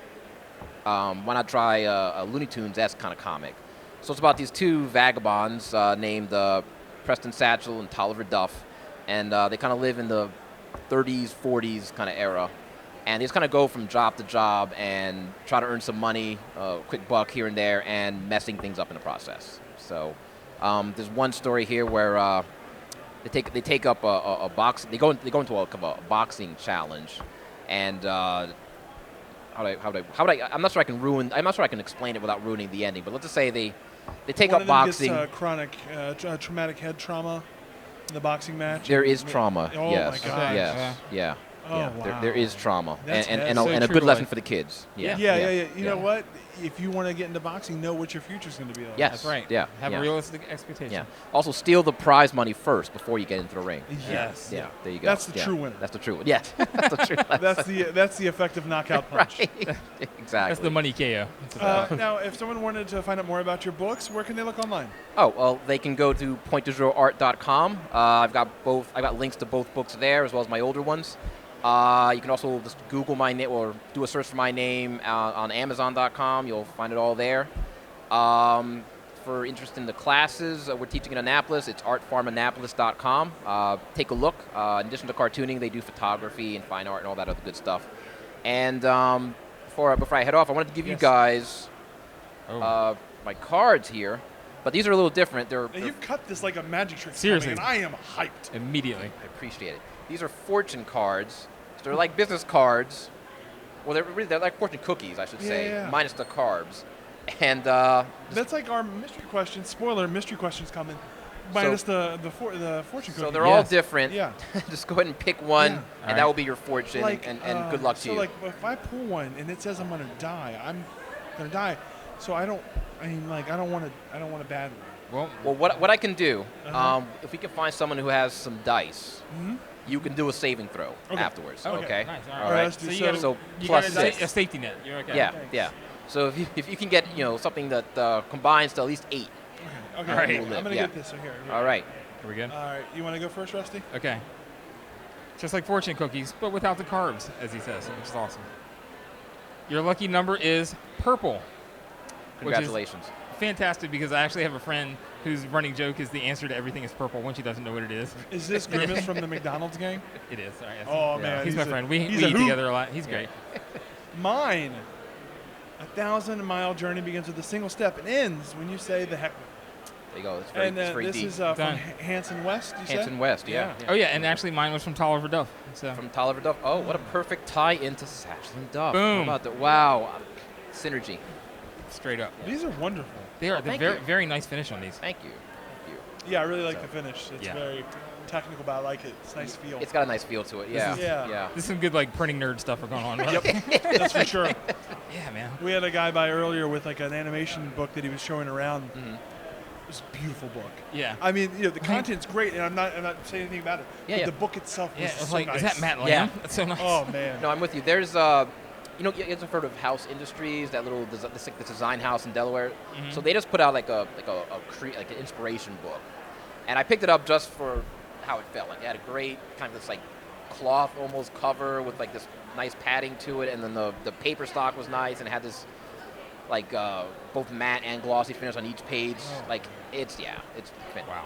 [SPEAKER 3] why not try a Looney Tunes-esque kind of comic? So it's about these two vagabonds named Preston Satchel and Tolliver Duff, and they kind of live in the 30s, 40s kind of era. And they just kind of go from job to job and try to earn some money, quick buck here and there, and messing things up in the process. So there's one story here where they take up a box. They go into a boxing challenge, and I'm not sure I can explain it without ruining the ending. But let's just say they take
[SPEAKER 2] One
[SPEAKER 3] up
[SPEAKER 2] of them
[SPEAKER 3] boxing.
[SPEAKER 2] gets chronic traumatic head trauma in the boxing match.
[SPEAKER 3] There is trauma.
[SPEAKER 2] Oh
[SPEAKER 3] yes.
[SPEAKER 2] my gosh.
[SPEAKER 3] Yes. Yeah.
[SPEAKER 2] Oh,
[SPEAKER 3] yeah.
[SPEAKER 2] wow.
[SPEAKER 3] There is trauma,
[SPEAKER 2] That's
[SPEAKER 3] and
[SPEAKER 2] so
[SPEAKER 3] a
[SPEAKER 1] true
[SPEAKER 3] good
[SPEAKER 1] to
[SPEAKER 3] lesson
[SPEAKER 1] life.
[SPEAKER 3] for the kids. Yeah.
[SPEAKER 2] Yeah. You know what? If you want to get into boxing, know what your future's going to be like.
[SPEAKER 3] Yes.
[SPEAKER 1] That's right.
[SPEAKER 3] Yeah.
[SPEAKER 1] Have
[SPEAKER 3] yeah.
[SPEAKER 1] a realistic expectation.
[SPEAKER 3] Yeah. Also, steal the prize money first before you get into the ring.
[SPEAKER 2] Yes.
[SPEAKER 3] Yeah. There you go.
[SPEAKER 2] That's the
[SPEAKER 3] Yeah.
[SPEAKER 2] true winner.
[SPEAKER 3] That's the true one. Yeah. That's the true.
[SPEAKER 2] That's the effective knockout punch.
[SPEAKER 3] right. Exactly.
[SPEAKER 1] That's the money KO. That's about it.
[SPEAKER 2] Now, if someone wanted to find out more about your books, where can they look online?
[SPEAKER 3] Oh, well, they can go to pointdujourart.com. I've got links to both books there, as well as my older ones. You can also just Google my name or do a search for my name on Amazon.com. You'll find it all there. For interest in the classes we're teaching in Annapolis, it's artfarmannapolis.com. Take a look. In addition to cartooning, they do photography and fine art and all that other good stuff. And before I head off, I wanted to give you guys my cards here. But these are a little different.
[SPEAKER 2] Now, you've cut this like a magic trick.
[SPEAKER 1] Seriously.
[SPEAKER 2] And I am hyped.
[SPEAKER 1] Immediately.
[SPEAKER 3] I appreciate it. These are fortune cards. So they're like business cards. Well, they're like fortune cookies, I should say,
[SPEAKER 2] Yeah.
[SPEAKER 3] minus the carbs. And
[SPEAKER 2] That's like our mystery question. Spoiler: mystery questions coming. Minus the fortune cookie.
[SPEAKER 3] so they're all
[SPEAKER 1] Yes.
[SPEAKER 3] different.
[SPEAKER 2] Yeah.
[SPEAKER 3] Just go ahead and pick one,
[SPEAKER 2] Yeah.
[SPEAKER 3] and
[SPEAKER 1] All
[SPEAKER 3] that
[SPEAKER 1] right.
[SPEAKER 3] will be your fortune. And good luck to you.
[SPEAKER 2] So like, if I pull one and it says I'm gonna die, I'm gonna die. So I don't want a bad one.
[SPEAKER 3] Well, what I can do,
[SPEAKER 2] Uh-huh.
[SPEAKER 3] if we can find someone who has some dice,
[SPEAKER 2] Mhm.
[SPEAKER 3] you can do a saving throw
[SPEAKER 2] Okay.
[SPEAKER 3] afterwards.
[SPEAKER 2] Okay.
[SPEAKER 3] Okay.
[SPEAKER 1] Nice.
[SPEAKER 3] All
[SPEAKER 1] All
[SPEAKER 3] right.
[SPEAKER 1] right.
[SPEAKER 2] let's do
[SPEAKER 1] So you
[SPEAKER 2] so.
[SPEAKER 1] gotta,
[SPEAKER 3] So
[SPEAKER 1] you
[SPEAKER 3] plus
[SPEAKER 1] got a
[SPEAKER 3] 6.
[SPEAKER 1] safety net. You're okay.
[SPEAKER 3] Yeah.
[SPEAKER 2] Thanks.
[SPEAKER 3] Yeah. So if you can get something that combines to at least 8.
[SPEAKER 2] Okay.
[SPEAKER 1] All right.
[SPEAKER 2] I'm gonna
[SPEAKER 3] Yeah.
[SPEAKER 2] get this. So here.
[SPEAKER 3] All right.
[SPEAKER 1] Are we good?
[SPEAKER 2] All right. You want to go first, Rusty?
[SPEAKER 1] Okay. Just like fortune cookies, but without the carbs, as he says, which is awesome. Your lucky number is purple.
[SPEAKER 3] Congratulations.
[SPEAKER 1] Fantastic, because I actually have a friend whose running joke is the answer to everything is purple when she doesn't know what it is.
[SPEAKER 2] Is this Grimace from the McDonald's gang?
[SPEAKER 1] It is. All right, yes.
[SPEAKER 2] Oh
[SPEAKER 3] Yeah.
[SPEAKER 2] man,
[SPEAKER 1] He's my
[SPEAKER 2] a-
[SPEAKER 1] friend. We
[SPEAKER 2] he's a
[SPEAKER 1] eat
[SPEAKER 2] hoot.
[SPEAKER 1] together a lot. He's great.
[SPEAKER 2] Mine. 1,000-mile journey begins with a single step and ends when you say the heck.
[SPEAKER 3] There you go. It's
[SPEAKER 2] And
[SPEAKER 3] very
[SPEAKER 2] this
[SPEAKER 3] deep.
[SPEAKER 2] is from
[SPEAKER 1] Done.
[SPEAKER 2] Hanson West. You said?
[SPEAKER 3] Hanson West, yeah.
[SPEAKER 1] Oh yeah, and actually mine was from Tolliver Duff. So
[SPEAKER 3] From Tolliver Duff. Oh, what a perfect tie into Satchel and Duff.
[SPEAKER 1] Boom.
[SPEAKER 3] How about that? Wow. Synergy.
[SPEAKER 1] straight up.
[SPEAKER 2] These are wonderful.
[SPEAKER 1] They're
[SPEAKER 3] thank
[SPEAKER 1] very
[SPEAKER 3] you.
[SPEAKER 1] very nice finish on these.
[SPEAKER 3] Thank you. Thank you.
[SPEAKER 2] Yeah, I really like the finish. It's
[SPEAKER 1] Yeah.
[SPEAKER 2] very technical, but I like it. It's a nice feel.
[SPEAKER 3] It's got a nice feel to it. Yeah.
[SPEAKER 1] is-
[SPEAKER 2] Yeah.
[SPEAKER 1] This is some good like printing nerd stuff going on. Right?
[SPEAKER 2] Yep, that's for sure.
[SPEAKER 1] Yeah, man.
[SPEAKER 2] We had a guy by earlier with like an animation book that he was showing around.
[SPEAKER 3] Mhm.
[SPEAKER 2] It was a beautiful book.
[SPEAKER 1] Yeah.
[SPEAKER 2] I mean, the content's great, and I'm not saying anything about it.
[SPEAKER 3] Yeah,
[SPEAKER 2] but
[SPEAKER 3] yeah.
[SPEAKER 2] the book itself was
[SPEAKER 1] Yeah, it was
[SPEAKER 2] so
[SPEAKER 1] like,
[SPEAKER 2] nice.
[SPEAKER 1] is that Matt Lamb?
[SPEAKER 3] Yeah.
[SPEAKER 1] That's so nice.
[SPEAKER 2] Oh man.
[SPEAKER 3] No, I'm with you. There's you guys have heard of House Industries, that little the design house in Delaware.
[SPEAKER 1] Mhm.
[SPEAKER 3] So they just put out like an inspiration book, and I picked it up just for how it felt. Like it had a great kind of this like cloth almost cover with like this nice padding to it, and then the paper stock was nice, and it had this like both matte and glossy finish on each page.
[SPEAKER 2] Oh.
[SPEAKER 3] Like it's fantastic.
[SPEAKER 1] Wow.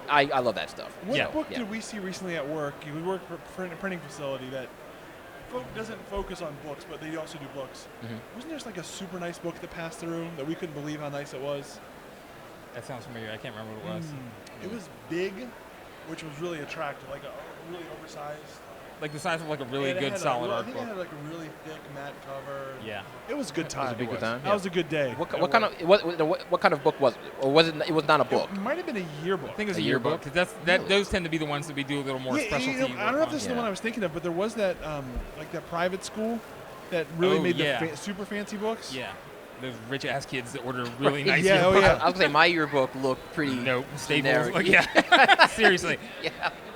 [SPEAKER 3] I love that stuff.
[SPEAKER 2] What
[SPEAKER 1] Yeah.
[SPEAKER 2] book
[SPEAKER 3] Yeah.
[SPEAKER 2] did we see recently at work? We work for a printing facility that doesn't focus on books, but they also do books.
[SPEAKER 3] Mhm.
[SPEAKER 2] Wasn't there just like a super nice book that passed through that we couldn't believe how nice it was?
[SPEAKER 1] That sounds familiar. I can't remember what it was.
[SPEAKER 2] It was big, which was really attractive, like a really oversized.
[SPEAKER 1] Like the size of like a really
[SPEAKER 2] And it
[SPEAKER 1] good
[SPEAKER 2] had
[SPEAKER 1] solid
[SPEAKER 2] I
[SPEAKER 1] art
[SPEAKER 2] think
[SPEAKER 1] book.
[SPEAKER 2] it had like a really thick matte cover.
[SPEAKER 1] Yeah.
[SPEAKER 2] It was a good time.
[SPEAKER 3] a good time?
[SPEAKER 2] That
[SPEAKER 3] Yeah.
[SPEAKER 2] was a good day.
[SPEAKER 3] What kind of what kind of book was it? Or was it? It was not a book.
[SPEAKER 2] It might have been a yearbook.
[SPEAKER 1] I think it was
[SPEAKER 3] A
[SPEAKER 1] a yearbook.
[SPEAKER 3] yearbook?
[SPEAKER 1] 'Cause those tend to be the ones that we do a little more
[SPEAKER 2] Yeah,
[SPEAKER 1] specialty.
[SPEAKER 2] you know, I don't know
[SPEAKER 1] work
[SPEAKER 2] if this is the
[SPEAKER 3] Yeah.
[SPEAKER 2] one I was thinking of, but there was that like that private school that really
[SPEAKER 1] Oh,
[SPEAKER 2] made
[SPEAKER 1] yeah.
[SPEAKER 2] the super fancy books.
[SPEAKER 1] Yeah. Those rich ass kids that order really nice
[SPEAKER 2] Yeah, oh,
[SPEAKER 1] yearbooks.
[SPEAKER 2] yeah.
[SPEAKER 3] I was gonna say my yearbook looked pretty.
[SPEAKER 1] Nope. Staples.
[SPEAKER 3] generic.
[SPEAKER 1] Like, yeah. Seriously.
[SPEAKER 3] Yeah.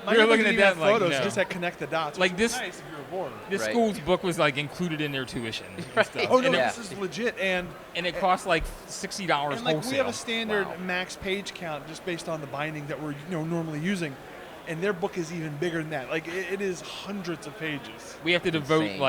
[SPEAKER 2] My
[SPEAKER 1] We were
[SPEAKER 2] yearbook
[SPEAKER 1] looking
[SPEAKER 2] didn't
[SPEAKER 1] at
[SPEAKER 2] even
[SPEAKER 1] that
[SPEAKER 2] have
[SPEAKER 1] like,
[SPEAKER 2] photos,
[SPEAKER 1] no.
[SPEAKER 2] it just had connect the dots.
[SPEAKER 1] Like
[SPEAKER 2] which
[SPEAKER 1] this-
[SPEAKER 2] was nice if you were bored.
[SPEAKER 1] This
[SPEAKER 3] Right.
[SPEAKER 1] school's book was like included in their tuition and stuff.
[SPEAKER 2] Oh no,
[SPEAKER 1] and,
[SPEAKER 3] Yeah.
[SPEAKER 2] this is legit, and
[SPEAKER 1] it cost like $60
[SPEAKER 2] and like
[SPEAKER 1] wholesale.
[SPEAKER 2] we have a standard
[SPEAKER 1] Wow.
[SPEAKER 2] max page count just based on the binding that we're normally using, and their book is even bigger than that. Like it is hundreds of pages.
[SPEAKER 1] We have to devote
[SPEAKER 3] Insane.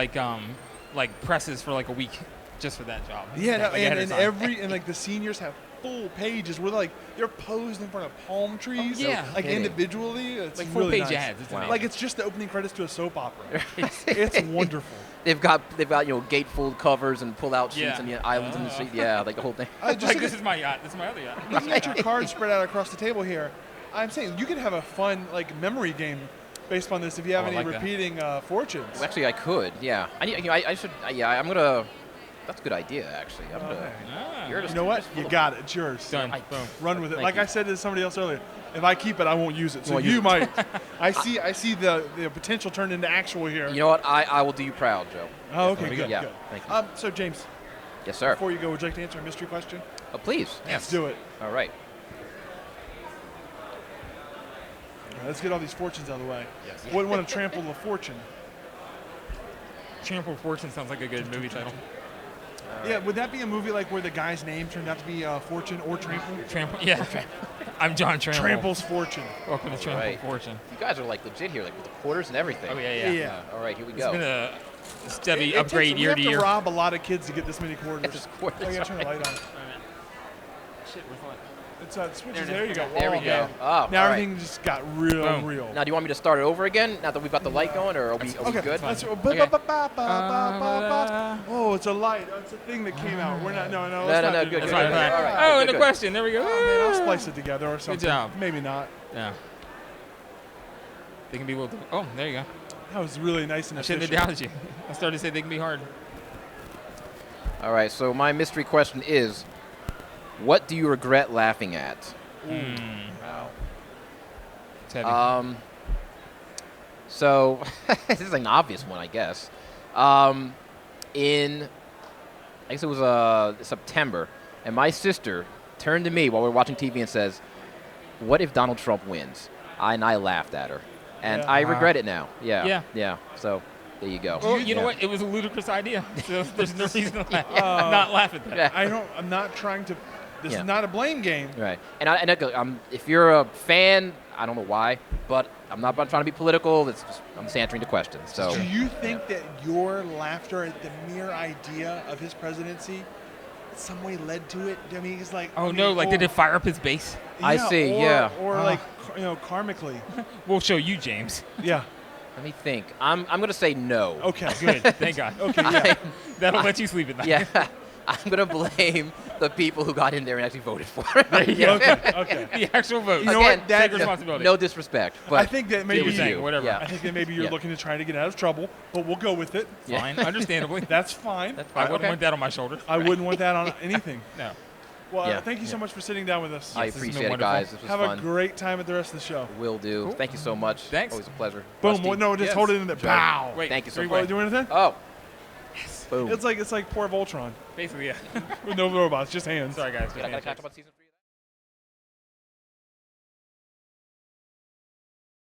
[SPEAKER 1] like presses for like a week just for that job.
[SPEAKER 2] Yeah, no,
[SPEAKER 1] Like, ahead of time.
[SPEAKER 2] and like the seniors have full pages where like they're posed in front of palm trees.
[SPEAKER 1] Oh, yeah.
[SPEAKER 2] like
[SPEAKER 3] kidding.
[SPEAKER 2] individually. It's
[SPEAKER 1] like full
[SPEAKER 2] really
[SPEAKER 1] page
[SPEAKER 2] nice.
[SPEAKER 1] ads. It's
[SPEAKER 3] Wow.
[SPEAKER 1] amazing.
[SPEAKER 2] Like it's just the opening credits to a soap opera. It's wonderful.
[SPEAKER 3] They've got gatefold covers and pull out sheets
[SPEAKER 1] Yeah.
[SPEAKER 3] and the islands in the street. Yeah, like the whole thing.
[SPEAKER 2] Just
[SPEAKER 1] like
[SPEAKER 2] look
[SPEAKER 1] this
[SPEAKER 2] at-
[SPEAKER 1] is my yacht. This is my other yacht.
[SPEAKER 2] looking at your cards spread out across the table here, I'm saying you could have a fun like memory game based on this if you have
[SPEAKER 1] Oh, I
[SPEAKER 2] any
[SPEAKER 1] like that.
[SPEAKER 2] repeating fortunes.
[SPEAKER 3] Well, actually, I could. Yeah. I should. Yeah. I'm gonna. That's a good idea. Actually. I'm gonna.
[SPEAKER 2] Okay.
[SPEAKER 1] Ah.
[SPEAKER 3] You're
[SPEAKER 2] You
[SPEAKER 3] just-
[SPEAKER 2] know
[SPEAKER 3] you're
[SPEAKER 2] what?
[SPEAKER 3] just full
[SPEAKER 2] You
[SPEAKER 3] of-
[SPEAKER 2] got it. It's yours.
[SPEAKER 1] Done.
[SPEAKER 3] I-
[SPEAKER 1] Boom.
[SPEAKER 2] Run with it.
[SPEAKER 3] Thank
[SPEAKER 2] Like
[SPEAKER 3] you.
[SPEAKER 2] I said to somebody else earlier, if I keep it, I won't use it. So
[SPEAKER 3] won't
[SPEAKER 2] you
[SPEAKER 3] use it.
[SPEAKER 2] might. I see the potential turned into actual here.
[SPEAKER 3] You know what? I will do you proud, Joe.
[SPEAKER 2] Oh, okay,
[SPEAKER 1] There we
[SPEAKER 2] good,
[SPEAKER 3] go. Yeah,
[SPEAKER 2] good.
[SPEAKER 3] thank you.
[SPEAKER 2] So James,
[SPEAKER 3] Yes, sir.
[SPEAKER 2] before you go, would you like to answer a mystery question?
[SPEAKER 3] Oh, please.
[SPEAKER 2] Let's do it.
[SPEAKER 3] All right.
[SPEAKER 2] All right, let's get all these fortunes out of the way.
[SPEAKER 1] Yes.
[SPEAKER 2] Wouldn't want to trample the fortune.
[SPEAKER 1] Trample Fortune sounds like a good movie title.
[SPEAKER 2] Yeah, would that be a movie like where the guy's name turned out to be Fortune or Trample?
[SPEAKER 1] Trample. Yeah. I'm John Trample.
[SPEAKER 2] Trample's Fortune.
[SPEAKER 1] Welcome to Trample
[SPEAKER 3] Right.
[SPEAKER 1] Fortune.
[SPEAKER 3] You guys are like legit here, like with the quarters and everything.
[SPEAKER 1] Oh yeah, yeah.
[SPEAKER 2] Yeah.
[SPEAKER 3] All right, here we
[SPEAKER 1] It's
[SPEAKER 3] go.
[SPEAKER 1] been a steady
[SPEAKER 2] It
[SPEAKER 1] upgrade
[SPEAKER 2] takes,
[SPEAKER 1] year
[SPEAKER 2] we
[SPEAKER 1] to
[SPEAKER 2] have
[SPEAKER 1] year.
[SPEAKER 2] to rob a lot of kids to get this many quarters.
[SPEAKER 3] This quarters,
[SPEAKER 2] Oh, yeah, turn the light on.
[SPEAKER 1] Shit, where's the light?
[SPEAKER 2] It's switches.
[SPEAKER 1] There it
[SPEAKER 2] There
[SPEAKER 1] is.
[SPEAKER 2] you go.
[SPEAKER 3] There we
[SPEAKER 2] Oh,
[SPEAKER 3] go.
[SPEAKER 2] man.
[SPEAKER 3] Oh,
[SPEAKER 2] Now
[SPEAKER 3] all right.
[SPEAKER 2] everything just got real,
[SPEAKER 1] Boom.
[SPEAKER 2] real.
[SPEAKER 3] Now, do you want me to start it over again? Now that we've got the light going, or are we
[SPEAKER 2] Okay,
[SPEAKER 3] good?
[SPEAKER 2] let's,
[SPEAKER 1] Okay.
[SPEAKER 2] oh, it's a light. Oh, it's a thing that came out. We're not. No,
[SPEAKER 3] No,
[SPEAKER 2] let's
[SPEAKER 3] no,
[SPEAKER 2] not
[SPEAKER 3] no,
[SPEAKER 2] do
[SPEAKER 3] good,
[SPEAKER 2] that.
[SPEAKER 1] That's
[SPEAKER 3] good,
[SPEAKER 1] right.
[SPEAKER 3] good.
[SPEAKER 1] Right.
[SPEAKER 3] All right,
[SPEAKER 1] Oh,
[SPEAKER 3] good,
[SPEAKER 1] and a
[SPEAKER 3] good.
[SPEAKER 1] question. There we go.
[SPEAKER 2] Oh, man, I'll splice it together or something.
[SPEAKER 1] job.
[SPEAKER 2] Maybe not.
[SPEAKER 1] Yeah. They can be a little. Oh, there you go.
[SPEAKER 2] That was really nice and
[SPEAKER 1] I shouldn't have
[SPEAKER 2] efficient.
[SPEAKER 1] doubted you. I started to say they can be hard.
[SPEAKER 3] All right, so my mystery question is, what do you regret laughing at?
[SPEAKER 2] Wow.
[SPEAKER 1] It's heavy.
[SPEAKER 3] So this is an obvious one, I guess. I guess it was September, and my sister turned to me while we were watching TV and says, "What if Donald Trump wins?" And I laughed at her, and
[SPEAKER 2] Yeah.
[SPEAKER 3] I regret it now. Yeah.
[SPEAKER 1] Yeah.
[SPEAKER 3] So there you go.
[SPEAKER 1] Well, you know
[SPEAKER 3] Yeah.
[SPEAKER 1] what? It was a ludicrous idea, so there's no reason to not laugh at that.
[SPEAKER 3] Yeah.
[SPEAKER 2] I'm not trying to. This
[SPEAKER 3] Yeah.
[SPEAKER 2] is not a blame game.
[SPEAKER 3] Right. And if you're a fan, I don't know why, but I'm not trying to be political. I'm just answering the questions. So
[SPEAKER 2] Do you think that your laughter at the mere idea of his presidency in some way led to it? I mean, it's like.
[SPEAKER 1] Oh
[SPEAKER 2] I mean,
[SPEAKER 1] no! Like, did
[SPEAKER 2] or-
[SPEAKER 1] it fire up his base?
[SPEAKER 3] I see, yeah.
[SPEAKER 2] Or like, karmically.
[SPEAKER 1] We'll show you, James.
[SPEAKER 2] Yeah.
[SPEAKER 3] let me think. I'm going to say no.
[SPEAKER 2] Okay.
[SPEAKER 1] Good. Thank God.
[SPEAKER 2] Okay. Yeah.
[SPEAKER 1] That'll let you sleep at night.
[SPEAKER 3] Yeah. I'm going to blame the people who got in there and actually voted for it.
[SPEAKER 1] There you go.
[SPEAKER 2] Okay. Okay.
[SPEAKER 1] The actual vote.
[SPEAKER 2] You know
[SPEAKER 3] Again,
[SPEAKER 2] what? That,
[SPEAKER 1] Take responsibility.
[SPEAKER 3] No disrespect, but
[SPEAKER 2] I think that
[SPEAKER 1] They
[SPEAKER 2] maybe
[SPEAKER 1] were saying,
[SPEAKER 3] you.
[SPEAKER 1] whatever.
[SPEAKER 3] Yeah.
[SPEAKER 2] I think that maybe you're
[SPEAKER 3] Yeah.
[SPEAKER 2] looking to try to get out of trouble, but we'll go with it.
[SPEAKER 3] Yeah.
[SPEAKER 1] Fine. Understandably.
[SPEAKER 2] That's fine.
[SPEAKER 3] That's
[SPEAKER 1] I
[SPEAKER 3] fine.
[SPEAKER 1] wouldn't
[SPEAKER 3] Okay.
[SPEAKER 1] want that on my shoulder.
[SPEAKER 2] I wouldn't want that on anything.
[SPEAKER 1] No.
[SPEAKER 2] Well,
[SPEAKER 3] Yeah.
[SPEAKER 2] thank you so much for sitting down with us.
[SPEAKER 3] I
[SPEAKER 1] Yes, this has been
[SPEAKER 3] appreciate it,
[SPEAKER 1] wonderful.
[SPEAKER 3] guys. This was
[SPEAKER 2] Have
[SPEAKER 3] fun.
[SPEAKER 2] a great time at the rest of the show.
[SPEAKER 3] Will do.
[SPEAKER 1] Cool.
[SPEAKER 3] Thank you so much.
[SPEAKER 1] Thanks.
[SPEAKER 3] Always a pleasure.
[SPEAKER 2] Boom.
[SPEAKER 3] Rusty.
[SPEAKER 2] Well, no, just
[SPEAKER 1] Yes.
[SPEAKER 2] hold it in the bow.
[SPEAKER 1] Wait.
[SPEAKER 3] Thank you so
[SPEAKER 1] three
[SPEAKER 3] much.
[SPEAKER 2] Oh, do anything?
[SPEAKER 3] Oh. Boom.
[SPEAKER 2] It's like poor Voltron
[SPEAKER 1] Basically, yeah.
[SPEAKER 2] with no robots, just hands.
[SPEAKER 1] Sorry, guys.
[SPEAKER 3] I got to catch up on season 3.